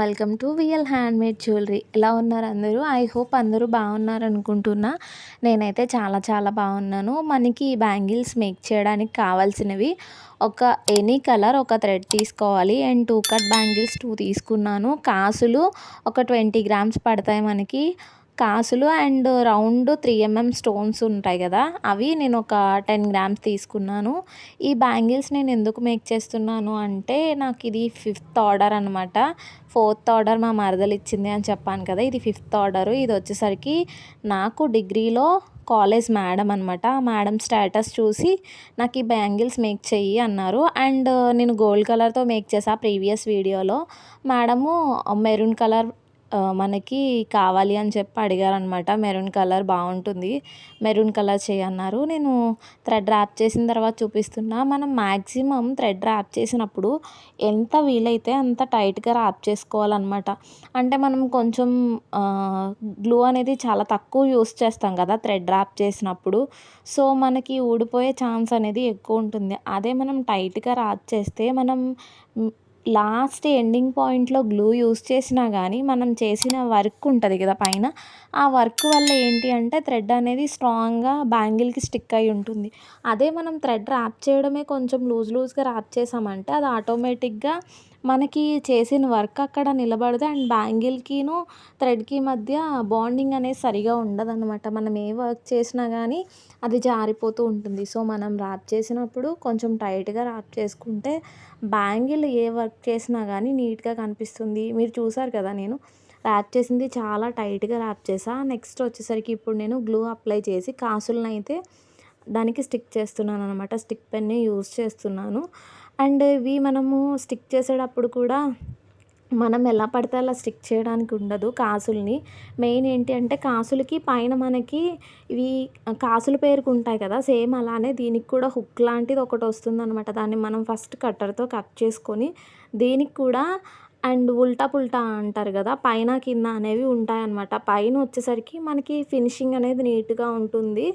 Welcome to VL handmade jewellery. ఎలా ఉన్నారు అందరూ? ఐ హోప్ అందరూ బాగున్నారు అనుకుంటున్నా. నేనైతే చాలా చాలా బాగున్నాను. మనకి బ్యాంగిల్స్ మేక్ చేయడానికి కావాల్సినవి ఒక ఎనీ కలర్ ఒక థ్రెడ్ తీసుకోవాలి అండ్ 2 కట్ బ్యాంగిల్స్ 2 తీసుకున్నాను. కాసులు ఒక 20 గ్రామ్స్ పడతాయి మనకి. కాసులు అండ్ రౌండ్ 3mm స్టోన్స్ ఉంటాయి కదా, అవి నేను ఒక 10 గ్రామ్స్ తీసుకున్నాను. ఈ బ్యాంగిల్స్ నేను ఎందుకు మేక్ చేస్తున్నాను అంటే, నాకు ఇది 5th ఆర్డర్ అనమాట. 4th ఆర్డర్ మా మరదలు ఇచ్చింది అని చెప్పాను కదా, ఇది 5th ఆర్డరు. ఇది వచ్చేసరికి నాకు డిగ్రీలో కాలేజ్ మేడం అనమాట. మేడం స్టేటస్ చూసి నాకు ఈ బ్యాంగిల్స్ మేక్ చెయ్యి అన్నారు. అండ్ నేను గోల్డ్ కలర్తో మేక్ చేసా ప్రీవియస్ వీడియోలో. మేడము మెరూన్ కలర్ మనకి కావాలి అని చెప్పి అడిగారనమాట. మెరూన్ కలర్ బాగుంటుంది, మెరూన్ కలర్ చేయన్నారు. నేను థ్రెడ్ ర్యాప్ చేసిన తర్వాత చూపిస్తున్నా. మనం మ్యాక్సిమం థ్రెడ్ ర్యాప్ చేసినప్పుడు ఎంత వీలైతే అంత టైట్గా ర్యాప్ చేసుకోవాలన్నమాట. అంటే మనం కొంచెం గ్లూ అనేది చాలా తక్కువ యూస్ చేస్తాం కదా థ్రెడ్ ర్యాప్ చేసినప్పుడు. సో మనకి ఊడిపోయే ఛాన్స్ అనేది ఎక్కువ ఉంటుంది. అదే మనం టైట్గా ర్యాప్ చేస్తే మనం లాస్ట్ ఎండింగ్ పాయింట్లో గ్లూ యూస్ చేసినా కానీ మనం చేసిన వర్క్ ఉంటుంది కదా పైన, ఆ వర్క్ వల్ల ఏంటి అంటే థ్రెడ్ అనేది స్ట్రాంగ్గా బ్యాంగిల్కి స్టిక్ అయి ఉంటుంది. అదే మనం థ్రెడ్ ర్యాప్ చేయడమే కొంచెం లూజ్గా ర్యాప్ చేసామంటే అది ఆటోమేటిక్గా మనకి చేసిన వర్క్ అక్కడ నిలబడదు అండ్ బ్యాంగిల్కిను థ్రెడ్కి మధ్య బాండింగ్ అనేది సరిగా ఉండదన్నమాట. మనం ఏ వర్క్ చేసినా కానీ అది జారిపోతూ ఉంటుంది. సో మనం ర్యాప్ చేసినప్పుడు కొంచెం టైట్గా ర్యాప్ చేసుకుంటే బ్యాంగిల్ ఏ వర్క్ చేసినా కానీ నీట్గా కనిపిస్తుంది. మీరు చూసారు కదా, నేను ర్యాప్ చేసింది చాలా టైట్గా ర్యాప్ చేసా. నెక్స్ట్ వచ్చేసరికి ఇప్పుడు నేను గ్లూ అప్లై చేసి కాసులను అయితే దానికి స్టిక్ చేస్తున్నాను అనమాట. స్టిక్ పెన్ని యూస్ చేస్తున్నాను. అండ్ ఇవి మనము స్టిక్ చేసేటప్పుడు కూడా మనం ఎలా పడితే అలా స్టిక్ చేయడానికి ఉండదు కాసుల్ని. మెయిన్ ఏంటి అంటే కాసులకి పైన మనకి ఇవి కాసుల పేరుకు ఉంటాయి కదా, సేమ్ అలానే దీనికి కూడా హుక్ లాంటిది ఒకటి వస్తుందన్నమాట. దాన్ని మనం ఫస్ట్ కట్టర్తో కట్ చేసుకొని దీనికి కూడా అండ్ ఉల్టా పుల్టా అంటారు కదా, పైన కింద అనేవి ఉంటాయన్నమాట. పైన వచ్చేసరికి మనకి ఫినిషింగ్ అనేది నీట్గా ఉంటుంది.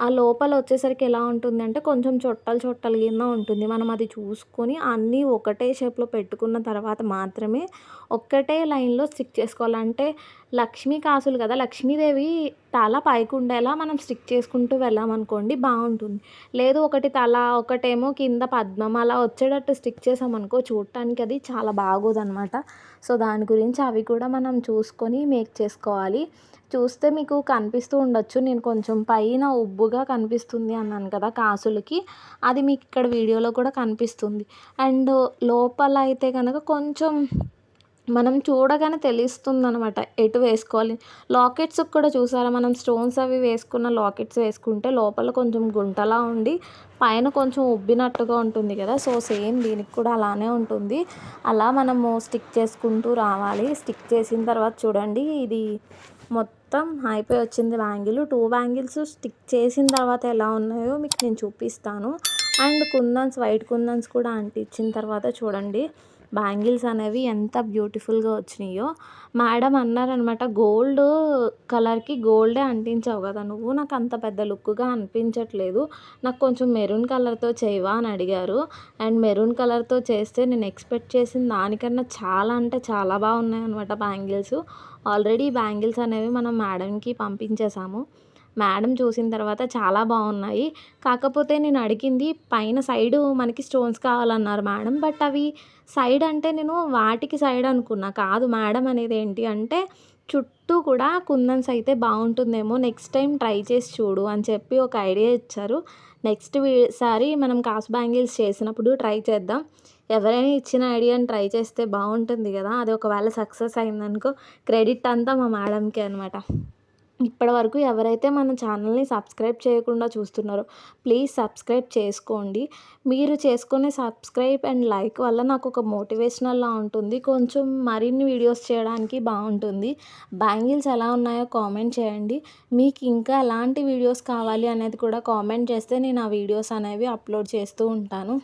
ఆ లోపల వచ్చేసరికి ఎలా ఉంటుందంటే కొంచెం చొట్టలు కింద ఉంటుంది. మనం అది చూసుకొని అన్నీ ఒకటే షేప్లో పెట్టుకున్న తర్వాత మాత్రమే ఒక్కటే లైన్లో స్టిక్ చేసుకోవాలి. అంటే లక్ష్మీ కాసులు కదా, లక్ష్మీదేవి తల పైకి ఉండేలా మనం స్టిక్ చేసుకుంటూ వెళ్ళామనుకోండి బాగుంటుంది. లేదు ఒకటి తల ఒకటేమో కింద పద్మం అలా వచ్చేటట్టు స్టిక్ చేసామనుకో చూడటానికి అది చాలా బాగోదన్నమాట. సో దాని గురించి అవి కూడా మనం చూసుకొని మేక్ చేసుకోవాలి. చూస్తే మీకు కనిపిస్తూ ఉండొచ్చు, నేను కొంచెం పైన ఉబ్బుగా కనిపిస్తుంది అన్నాను కదా కాసులకి, అది మీకు ఇక్కడ వీడియోలో కూడా కనిపిస్తుంది. అండ్ లోపల అయితే కనుక కొంచెం మనం చూడగానే తెలుస్తుందనమాట ఎటు వేసుకోవాలి. లాకెట్స్కి కూడా చూసారా, మనం స్టోన్స్ అవి వేసుకున్న లాకెట్స్ వేసుకుంటే లోపల కొంచెం గుంటలా ఉండి పైన కొంచెం ఉబ్బినట్టుగా ఉంటుంది కదా, సో సేమ్ దీనికి కూడా అలానే ఉంటుంది. అలా మనము స్టిక్ చేసుకుంటూ రావాలి. స్టిక్ చేసిన తర్వాత చూడండి, ఇది మొత్తం అయిపోయి వచ్చింది బ్యాంగిల్. 2 బ్యాంగిల్స్ స్టిక్ చేసిన తర్వాత ఎలా ఉన్నాయో మీకు నేను చూపిస్తాను. అండ్ కుందన్స్, వైట్ కుందన్స్ కూడా అంటించిన తర్వాత చూడండి బ్యాంగిల్స్ అనేవి ఎంత బ్యూటిఫుల్గా వచ్చినాయో. మేడం అన్నారనమాట, గోల్డ్ కలర్కి గోల్డే అంటించావు కదా నువ్వు, నాకు అంత పెద్ద లుక్గా అనిపించట్లేదు, నాకు కొంచెం మెరూన్ కలర్తో చేయవా అని అడిగారు. అండ్ మెరూన్ కలర్తో చేస్తే నేను ఎక్స్పెక్ట్ చేసిన దానికన్నా చాలా అంటే చాలా బాగున్నాయి అనమాట బ్యాంగిల్స్. ఆల్రెడీ బ్యాంగిల్స్ అనేవి మనం మేడంకి పంపించేసాము. మేడం చూసిన తర్వాత చాలా బాగున్నాయి, కాకపోతే నేను అడిగింది పైన సైడు మనకి స్టోన్స్ కావాలన్నారు మేడం. బట్ అవి సైడ్ అంటే నేను వాటికి సైడ్ అనుకున్నా, కాదు మేడం అనేది ఏంటి అంటే చుట్టూ కూడా కుందన్స్ అయితే బాగుంటుందేమో, నెక్స్ట్ టైం ట్రై చేసి చూడు అని చెప్పి ఒక ఐడియా ఇచ్చారు. నెక్స్ట్ సారి మనం కాసు బ్యాంగిల్స్ చేసినప్పుడు ట్రై చేద్దాం. ఎవరైనా ఇచ్చిన ఐడియాని ట్రై చేస్తే బాగుంటుంది కదా, అది ఒకవేళ సక్సెస్ అయిందనుకో క్రెడిట్ అంతా మా మేడంకే అనమాట. ఇప్పటివరకు ఎవరైతే మన ఛానల్ని సబ్స్క్రైబ్ చేయకుండా చూస్తున్నారో ప్లీజ్ సబ్స్క్రైబ్ చేసుకోండి. మీరు చేసుకునే సబ్స్క్రైబ్ అండ్ లైక్ వల్ల నాకు ఒక మోటివేషనల్లా ఉంటుంది, కొంచెం మరిన్ని వీడియోస్ చేయడానికి బాగుంటుంది. బ్యాంగిల్స్ ఎలా ఉన్నాయో కామెంట్ చేయండి. మీకు ఇంకా ఎలాంటి వీడియోస్ కావాలి అనేది కూడా కామెంట్ చేస్తే నేను ఆ వీడియోస్ అనేవి అప్లోడ్ చేస్తూ ఉంటాను.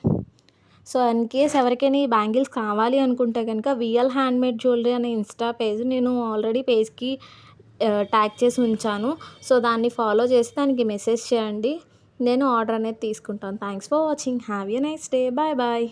సో ఇన్ కేస్ ఎవరికైనా ఈ బ్యాంగిల్స్ కావాలి అనుకుంటే కనుక విఎల్ హ్యాండ్మేడ్ జ్యువెలరీ అనే ఇన్స్టా పేజ్ నేను ఆల్రెడీ పేజ్కి ట్యాగ్ చేసి ఉంచాను. సో దాన్ని ఫాలో చేసి దానికి మెసేజ్ చేయండి, నేను ఆర్డర్ అనేది తీసుకుంటాను. Thanks for watching. Have a nice day. Bye bye.